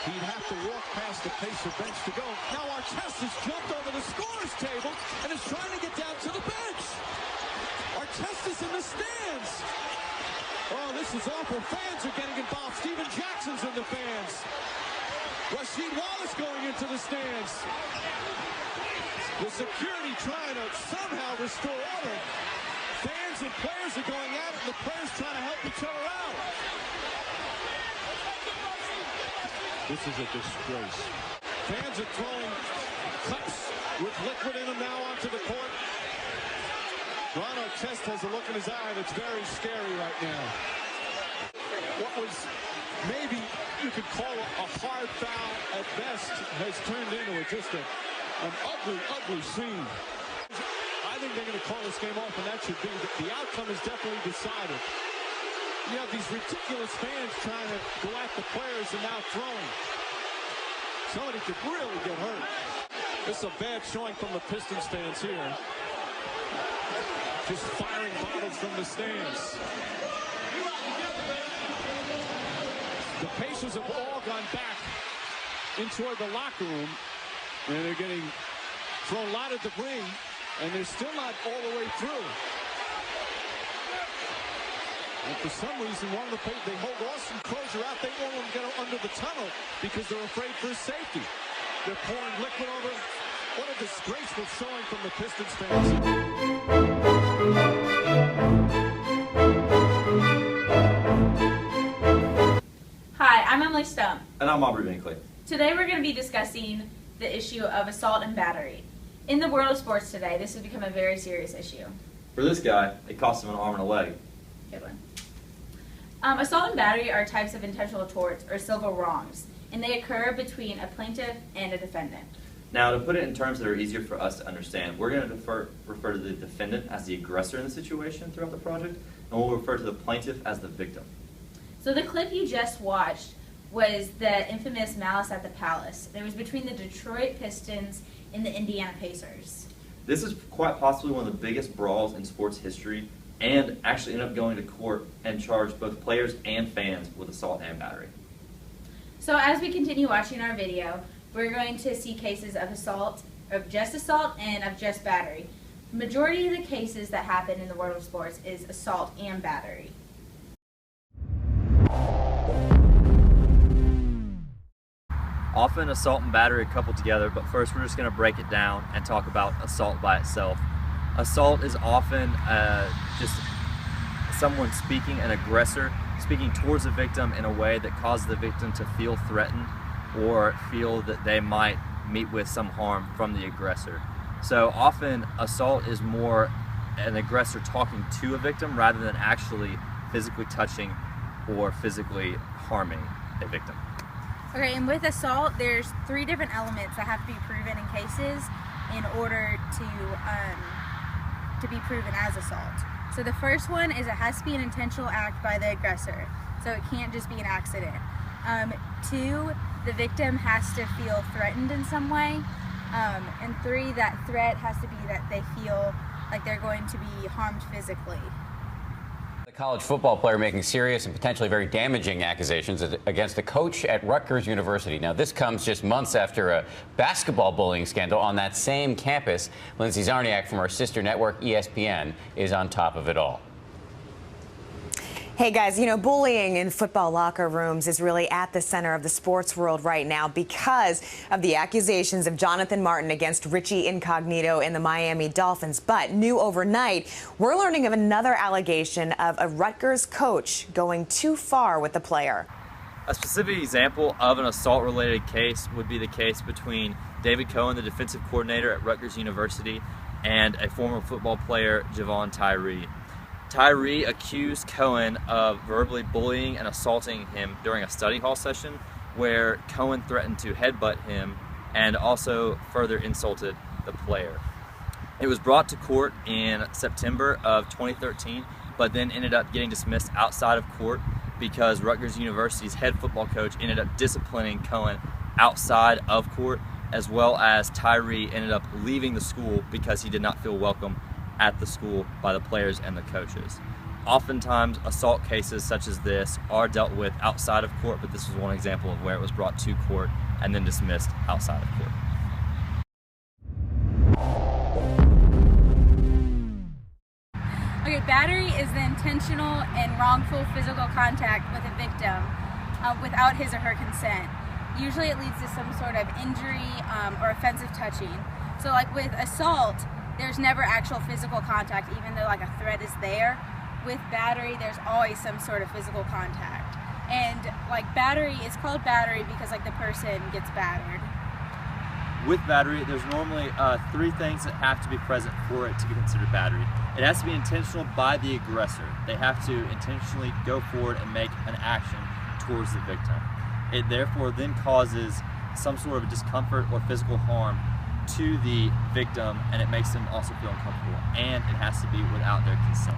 He'd have to walk past the Pacer bench to go. Now Artest has jumped over the scorer's table and is trying to get down to the bench. Artest is in the stands. Oh, this is awful. Fans are getting involved. Steven Jackson's in the fans. Rasheed Wallace going into the stands. The security trying to somehow restore order. Fans and players are going at it, and the players trying to help each other out. This is a disgrace. Fans are throwing cups with liquid in them now onto the court. Ron Artest has a look in his eye that's very scary right now. What was maybe you could call a hard foul at best has turned into just an ugly, ugly scene. I think they're going to call this game off, and that should be the outcome is definitely decided. You have these ridiculous fans trying to go at the players and now throwing. Somebody could really get hurt. This is a bad showing from the Pistons fans here. Just firing bottles from the stands. The Pacers have all gone back into the locker room, and they're getting thrown a lot of debris, and they're still not all the way through. And for some reason, they hold Austin Crozier out. They won't let him get under the tunnel because they're afraid for his safety. They're pouring liquid over. What a disgraceful showing from the Pistons fans. Hi, I'm Emily Stump. And I'm Aubrey Binkley. Today we're going to be discussing the issue of assault and battery. In the world of sports today, this has become a very serious issue. For this guy, it cost him an arm and a leg. Good one. Assault and battery are types of intentional torts or civil wrongs, and they occur between a plaintiff and a defendant. Now, to put it in terms that are easier for us to understand, we're going to refer to the defendant as the aggressor in the situation throughout the project, and we'll refer to the plaintiff as the victim. So the clip you just watched was the infamous Malice at the Palace. It was between the Detroit Pistons and the Indiana Pacers. This is quite possibly one of the biggest brawls in sports history, and actually ended up going to court and charged both players and fans with assault and battery. So as we continue watching our video, we're going to see cases of assault, of just assault, and of just battery. The majority of the cases that happen in the world of sports is assault and battery. Often assault and battery are coupled together, but first we're just going to break it down and talk about assault by itself. Assault is often just someone speaking, an aggressor, speaking towards the victim in a way that causes the victim to feel threatened or feel that they might meet with some harm from the aggressor. So often assault is more an aggressor talking to a victim rather than actually physically touching or physically harming a victim. Okay, and with assault, there's 3 different elements that have to be proven in cases in order to be proven as assault. So the first one is it has to be an intentional act by the aggressor, so it can't just be an accident. 2, the victim has to feel threatened in some way, and 3, that threat has to be that they feel like they're going to be harmed physically. College football player making serious and potentially very damaging accusations against a coach at Rutgers University. Now, this comes just months after a basketball bullying scandal on that same campus. Lindsay Czarniak from our sister network, ESPN, is on top of it all. Hey guys, you know, bullying in football locker rooms is really at the center of the sports world right now because of the accusations of Jonathan Martin against Richie Incognito in the Miami Dolphins. But new overnight, we're learning of another allegation of a Rutgers coach going too far with the player. A specific example of an assault-related case would be the case between David Cohen, the defensive coordinator at Rutgers University, and a former football player, Javon Tyree. Tyree accused Cohen of verbally bullying and assaulting him during a study hall session where Cohen threatened to headbutt him and also further insulted the player. It was brought to court in September of 2013, but then ended up getting dismissed outside of court because Rutgers University's head football coach ended up disciplining Cohen outside of court, as well as Tyree ended up leaving the school because he did not feel welcome at the school by the players and the coaches. Oftentimes, assault cases such as this are dealt with outside of court, but this was one example of where it was brought to court and then dismissed outside of court. Okay, battery is the intentional and wrongful physical contact with a victim without his or her consent. Usually it leads to some sort of injury or offensive touching. So like with assault, there's never actual physical contact, even though like a threat is there. With battery, there's always some sort of physical contact. And like battery, it's called battery because like the person gets battered. With battery, there's normally 3 things that have to be present for it to be considered battery. It has to be intentional by the aggressor. They have to intentionally go forward and make an action towards the victim. It therefore then causes some sort of discomfort or physical harm to the victim, and it makes them also feel uncomfortable, and it has to be without their consent.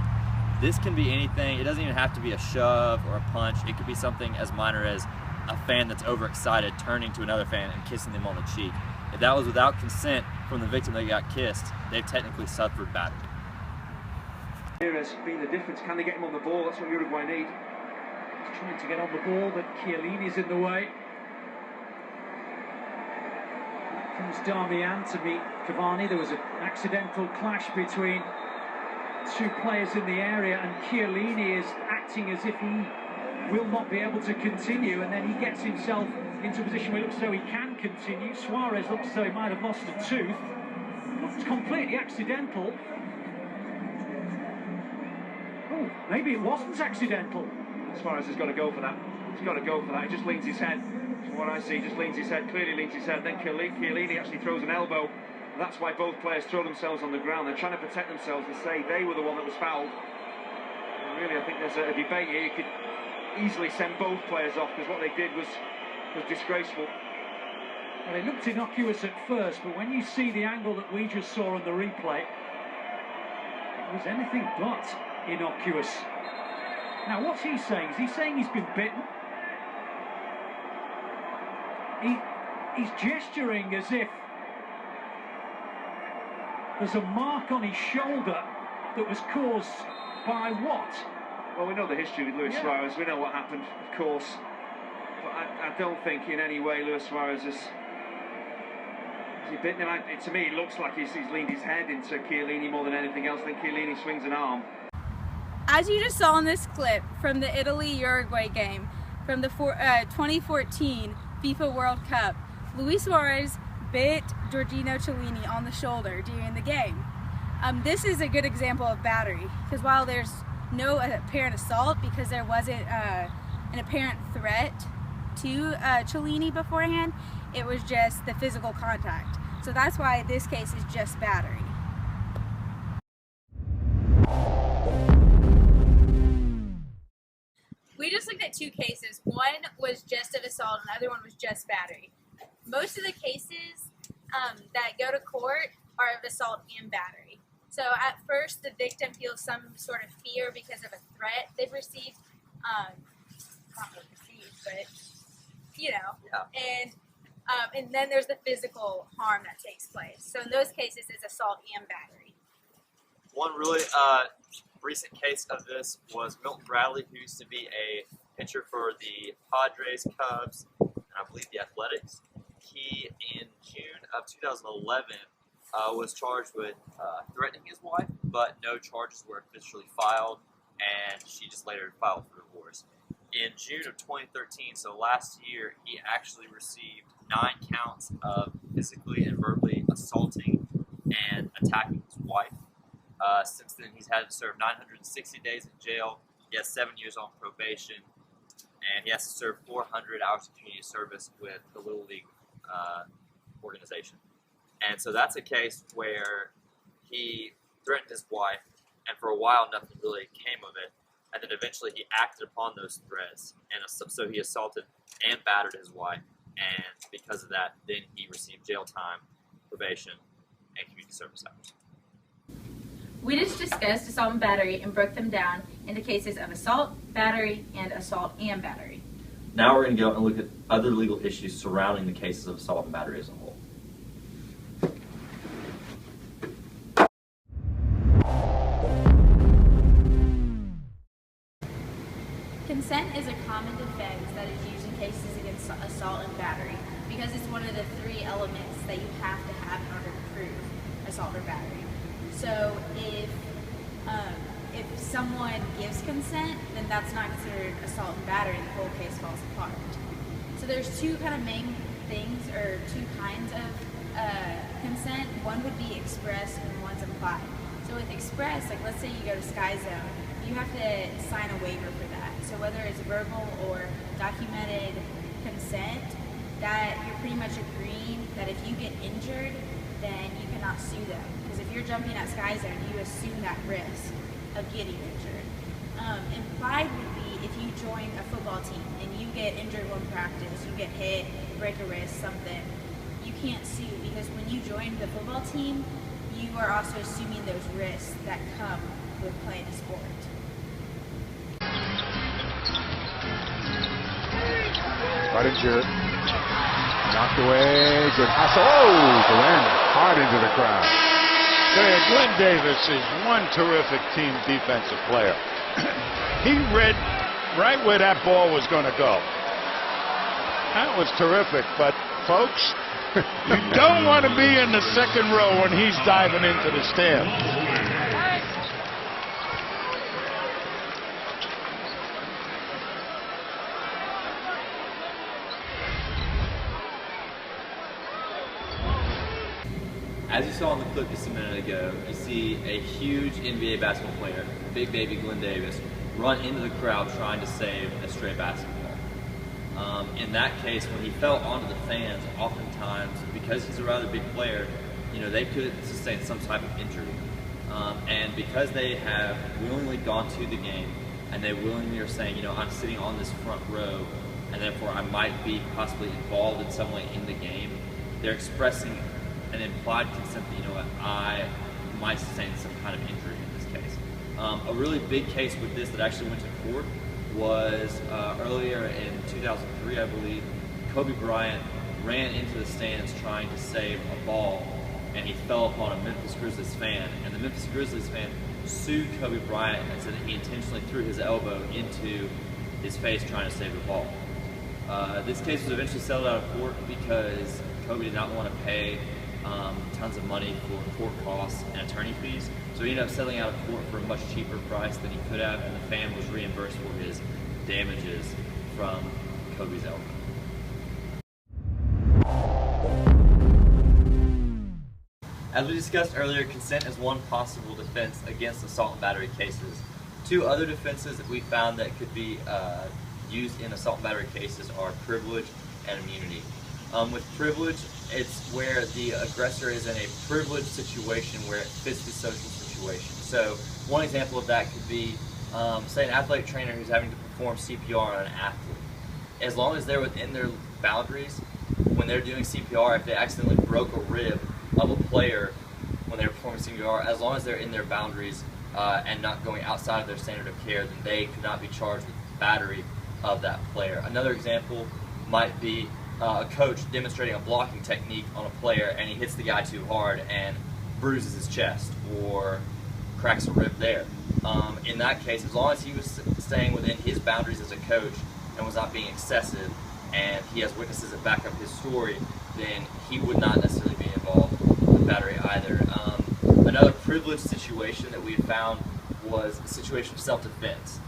This can be anything. It doesn't even have to be a shove or a punch. It could be something as minor as a fan that's overexcited turning to another fan and kissing them on the cheek. If that was without consent from the victim that got kissed, they've technically suffered battery. Here has been the difference. Can they get him on the ball? That's what Uruguay need. He's trying to get on the ball, but Chiellini's in the way. Comes Darmian to meet Cavani. There was an accidental clash between 2 players in the area, and Chiellini is acting as if he will not be able to continue, and then he gets himself into a position where it looks as though he can continue. Suarez looks as though he might have lost a tooth. It's completely accidental. Oh, maybe it wasn't accidental. Suarez has got to go for that. He's got to go for that. He just leans his head. From what I see, just leans his head, clearly leans his head. Then Chiellini actually throws an elbow. That's why both players throw themselves on the ground. They're trying to protect themselves and say they were the one that was fouled. And really, I think there's a debate here. You could easily send both players off, because what they did was disgraceful. Well, it looked innocuous at first, but when you see the angle that we just saw on the replay, it was anything but innocuous. Now, what's he saying? Is he saying he's been bitten? He's gesturing as if there's a mark on his shoulder that was caused by what? Well, we know the history with Luis Suarez. We know what happened, of course. But I don't think in any way Luis Suarez has he bitten him. To me, it looks like he's leaned his head into Chiellini more than anything else. Then Chiellini swings an arm. As you just saw in this clip from the Italy-Uruguay game from the 2014 FIFA World Cup, Luis Suarez bit Giorgino Chiellini on the shoulder during the game. This is a good example of battery, because while there's no apparent assault, because there wasn't an apparent threat to Chiellini beforehand, it was just the physical contact. So that's why this case is just battery. We just looked at 2 cases. One was just of assault, and the other one was just battery. Most of the cases that go to court are of assault and battery. So at first, the victim feels some sort of fear because of a threat they've received. Not really received, but you know. Yeah. And then there's the physical harm that takes place. So in those cases, it's assault and battery. One really recent case of this was Milton Bradley, who used to be a pitcher for the Padres, Cubs, and I believe the Athletics. He, in June of 2011, was charged with threatening his wife, but no charges were officially filed, and she just later filed for divorce. In June of 2013, so last year, he actually received 9 counts of physically and verbally assaulting and attacking his wife. Since then, he's had to serve 960 days in jail. He has 7 years on probation, and he has to serve 400 hours of community service with the Little League organization. And so that's a case where he threatened his wife, and for a while nothing really came of it. And then eventually he acted upon those threats, and so he assaulted and battered his wife. And because of that, then he received jail time, probation, and community service hours. We just discussed assault and battery and broke them down into cases of assault, battery, and assault and battery. Now we're going to go and look at other legal issues surrounding the cases of assault and battery as a whole. assault and battery, because it's one of the 3 elements that you have to have in order to prove assault or battery. So if someone gives consent, then that's not considered assault and battery, and the whole case falls apart. So there's 2 kind of main things, or 2 kinds of consent. One would be express and one's implied. So with express, like let's say you go to Sky Zone, you have to sign a waiver for that. So whether it's verbal or documented consent, that you're pretty much agreeing that if you get injured, then you cannot sue them. Because if you're jumping at Sky Zone, you assume that risk of getting injured. Implied would be if you join a football team and you get injured one practice, you get hit, break a wrist, something, you can't sue, because when you join the football team, you are also assuming those risks that come with playing a sport. Budinger knocked away. Good hustle. Oh, Glenn hard into the crowd. Glenn Davis is one terrific team defensive player. He read right where that ball was going to go. That was terrific, but folks, you don't want to be in the second row when he's diving into the stands. As you saw in the clip just a minute ago, you see a huge NBA basketball player, big baby Glenn Davis, run into the crowd trying to save a stray basketball. In that case, when he fell onto the fans, oftentimes, because he's a rather big player, they could sustain some type of injury. And because they have willingly gone to the game, and they willingly are saying, I'm sitting on this front row, and therefore I might be possibly involved in some way in the game, they're expressing an implied consent that, I might sustain some kind of injury in this case. A really big case with this that actually went to court was earlier in 2003, I believe. Kobe Bryant ran into the stands trying to save a ball, and he fell upon a Memphis Grizzlies fan, and the Memphis Grizzlies fan sued Kobe Bryant and said that he intentionally threw his elbow into his face trying to save the ball. This case was eventually settled out of court because Kobe did not want to pay tons of money for court costs and attorney fees, so he ended up settling out of court for a much cheaper price than he could have, and the fan was reimbursed for his damages from Kobe's elbow. As we discussed earlier, consent is one possible defense against assault and battery cases. 2 other defenses that we found that could be used in assault and battery cases are privilege and immunity. With privilege, it's where the aggressor is in a privileged situation where it fits the social situation. So one example of that could be, say, an athletic trainer who's having to perform CPR on an athlete. As long as they're within their boundaries, when they're doing CPR, if they accidentally broke a rib of a player when they're performing CPR, as long as they're in their boundaries and not going outside of their standard of care, then they could not be charged with battery of that player. Another example might be a coach demonstrating a blocking technique on a player, and he hits the guy too hard and bruises his chest or cracks a rib there. In that case, as long as he was staying within his boundaries as a coach and was not being excessive, and he has witnesses that back up his story, then he would not necessarily be involved with battery either. Another privileged situation that we had found was a situation of self-defense.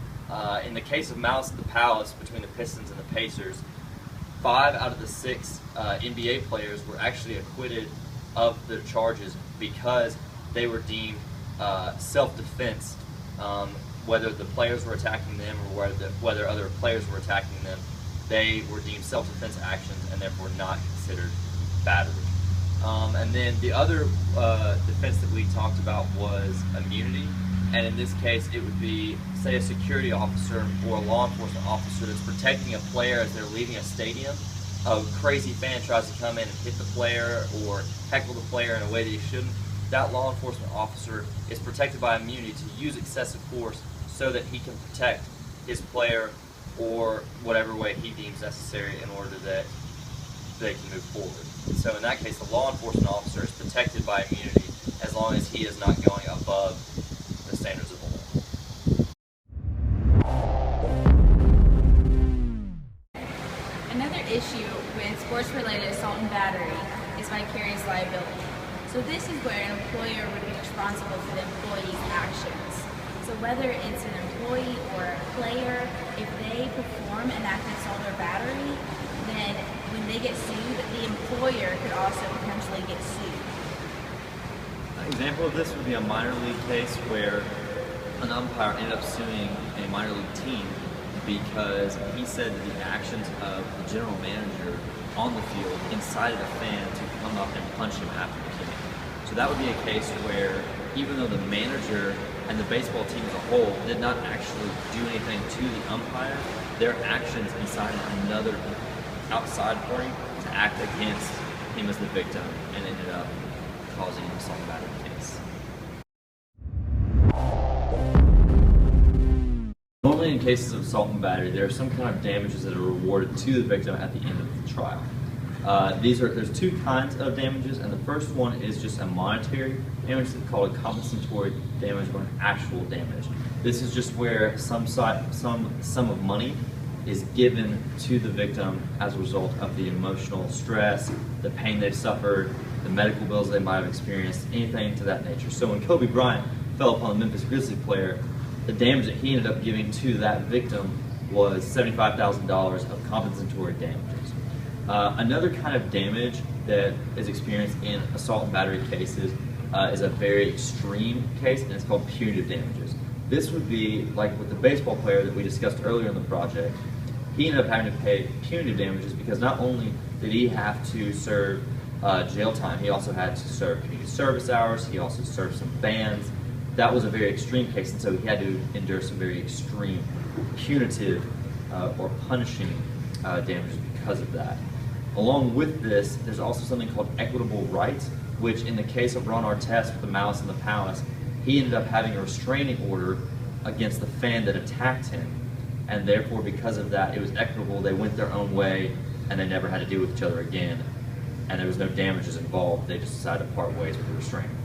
In the case of Malice at the Palace between the Pistons and the Pacers, 5 out of the 6 NBA players were actually acquitted of the charges because they were deemed self-defense, whether the players were attacking them or whether other players were attacking them. They were deemed self-defense actions and therefore not considered battery. And then the other defense that we talked about was immunity, and in this case it would be, say, a security officer or a law enforcement officer that's protecting a player as they're leaving a stadium. A crazy fan tries to come in and hit the player or heckle the player in a way that he shouldn't. That law enforcement officer is protected by immunity to use excessive force so that he can protect his player or whatever way he deems necessary in order that they can move forward. So in that case, the law enforcement officer is protected by immunity as long as he is not going above the standards of the law. Another issue with sports-related assault and battery is vicarious liability. So this is where an employer would be responsible for the employee's actions. So whether it's an employee or a player, if they perform an act of assault or battery, then when they get sued, the employer could also potentially get sued. An example of this would be a minor league case where an umpire ended up suing a minor league team because he said that the actions of the general manager on the field incited a fan to come up and punch him after the game. So that would be a case where even though the manager and the baseball team as a whole did not actually do anything to the umpire, their actions incited another outside party to act against him as the victim and ended up causing an assault and battery case. Normally in cases of assault and battery, there are some kind of damages that are rewarded to the victim at the end of the trial. There's two kinds of damages, and the first one is just a monetary damage that's called a compensatory damage or an actual damage. This is just where some sum of money is given to the victim as a result of the emotional stress, the pain they've suffered, the medical bills they might have experienced, anything to that nature. So when Kobe Bryant fell upon the Memphis Grizzlies player, the damage that he ended up giving to that victim was $75,000 of compensatory damages. Another kind of damage that is experienced in assault and battery cases is a very extreme case, and it's called punitive damages. This would be like with the baseball player that we discussed earlier in the project. He ended up having to pay punitive damages because not only did he have to serve jail time, he also had to serve community service hours, he also served some bans. That was a very extreme case, and so he had to endure some very extreme punitive or punishing damages because of that. Along with this, there's also something called equitable rights, which in the case of Ron Artest with the Malice in the Palace, he ended up having a restraining order against the fan that attacked him, and therefore because of that, it was equitable. They went their own way, and they never had to deal with each other again, and there was no damages involved. They just decided to part ways with the restraining order.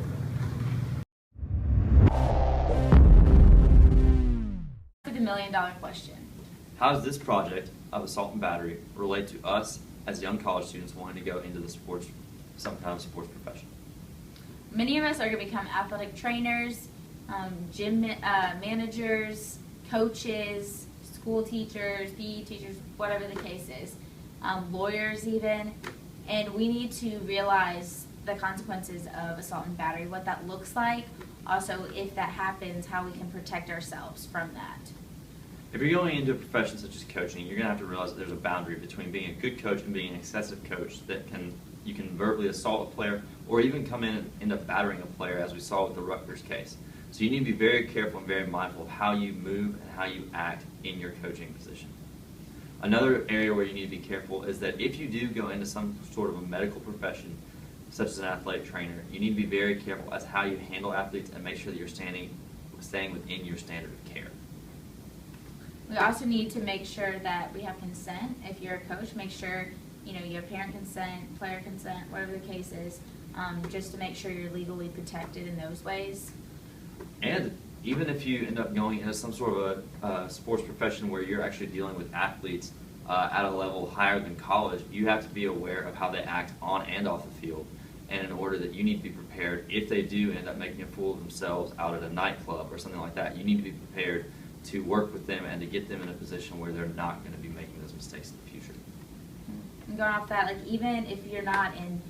The million-dollar question. How does this project of assault and battery relate to us as young college students wanting to go into the some kind of sports profession? Many of us are going to become athletic trainers, gym managers, coaches, school teachers, PE teachers, whatever the case is, lawyers even, and we need to realize the consequences of assault and battery, what that looks like, also if that happens, how we can protect ourselves from that. If you're going into a profession such as coaching, you're going to have to realize that there's a boundary between being a good coach and being an excessive coach that you can verbally assault a player or even come in and end up battering a player, as we saw with the Rutgers case. So you need to be very careful and very mindful of how you move and how you act in your coaching position. Another area where you need to be careful is that if you do go into some sort of a medical profession, such as an athletic trainer, you need to be very careful as how you handle athletes and make sure that you're staying within your standard of care. We also need to make sure that we have consent. If you're a coach, make sure you have parent consent, player consent, whatever the case is, just to make sure you're legally protected in those ways. And even if you end up going into some sort of a sports profession where you're actually dealing with athletes at a level higher than college, you have to be aware of how they act on and off the field. And in order that you need to be prepared, if they do end up making a fool of themselves out at a nightclub or something like that, you need to be prepared to work with them and to get them in a position where they're not going to be making those mistakes in the future. And going off that, even if you're not in,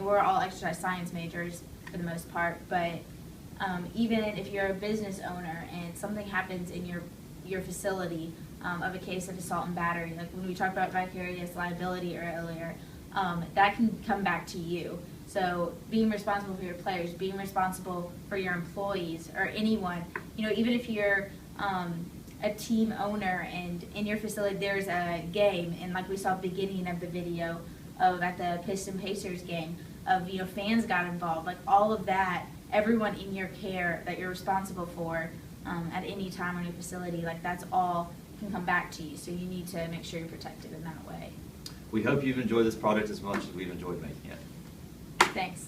we're all exercise science majors for the most part, but even if you're a business owner and something happens in your facility of a case of assault and battery, like when we talked about vicarious liability earlier, that can come back to you. So being responsible for your players, being responsible for your employees or anyone, even if you're a team owner and in your facility there's a game, and like we saw at the beginning of the video at the Piston-Pacers game, fans got involved, like all of that, everyone in your care that you're responsible for at any time on your facility, like that's all can come back to you. So you need to make sure you're protected in that way. We hope you've enjoyed this project as much as we've enjoyed making it. Thanks.